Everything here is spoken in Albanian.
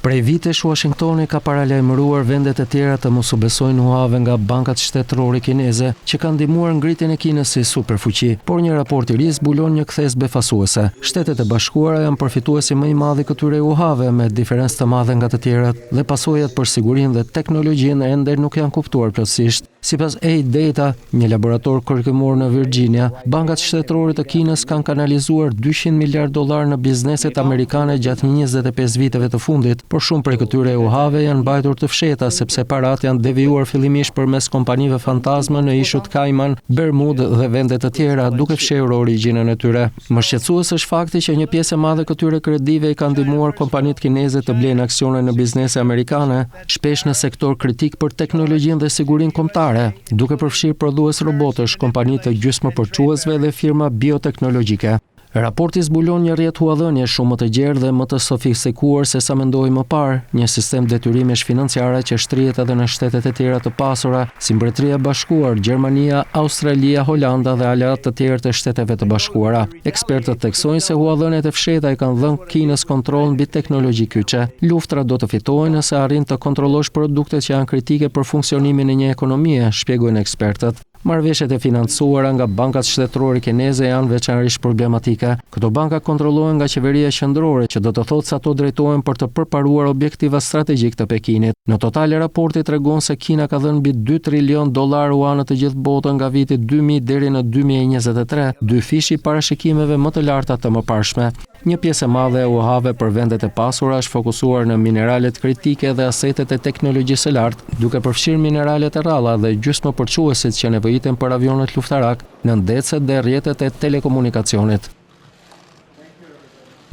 Prej vitesh Washingtoni ka paralajmëruar vendet e tjera të mos u besojnë huave nga bankat shtetërore kineze që kanë ndihmuar ngritjen e Kinës si superfuqi, por një raport i ri zbulon një kthes befasuese. Shtetet e Bashkuara janë përfituesi më i madh i këtyre huave me diferencë të madhe nga të tjerat dhe pasojat për sigurinë dhe teknologjinë ende nuk janë kuptuar plotësisht. Sipas A-Data, një laborator kërkimor në Virginia, bankat shtetërore të Kinës kanë kanalizuar $200 miliard në bizneset amerikane gjatë 25 viteve të fundit, por shumë prej këtyre uhave janë mbajtur të fshehta sepse parat janë devijuar fillimisht përmes kompanive fantazme në ishut Cayman, Bermuda dhe vende të tjera, duke fshehur origjinën e tyre. Më shqetësues është fakti që një pjesë e madhe këtyre kredive i kanë ndihmuar kompanitë kineze të blejnë aksione në biznese amerikane, shpesh në sektor kritik për teknologjinë dhe sigurinë kombëtare, duke përfshirë prodhues robotësh, kompani të gjysmëpërçuesve dhe firma bioteknologjike. Raporti zbulon një rrjet huadhënie shumë më të gjerë dhe më të sofistikuar se sa mendoi më parë, një sistem detyrimesh financiare që shtrihet edhe në shtetet e tjera të pasura, si Mbretëria e Bashkuar, Gjermania, Australia, Holanda dhe aleat të tjerë të Shteteve të Bashkuara. Ekspertët theksojnë se huadhëniet e fshehta i kanë dhënë Kinës kontroll mbi teknologji kyçe. Luftra do të fitohet nëse arrin të kontrollosh produktet që janë kritike për funksionimin e një ekonomie, shpjegojnë ekspertët. Marrëveshjet e financuara nga bankat shtetërore kineze janë veçanërisht problematike. Këto banka kontrollohen nga qeveria qendrore, që do të thotë se ato drejtohen për të përparuar objektiva strategjik të Pekinit. Në total, raporti tregon se Kina ka dhënë mbi $2 trilion në të gjithë botën nga viti 2000 deri në 2023, dy fishi parashikimeve më të larta të mëparshme. Një pjesë e madhe e uhave për vendet e pasura është fokusuar në mineralet kritike dhe asetet e teknologjisë së lartë, duke përfshirë mineralet e rralla dhe gjysmëpërçuesit që nevojiten për avionet luftarak, nëndecet dhe rrjetet e telekomunikacionit.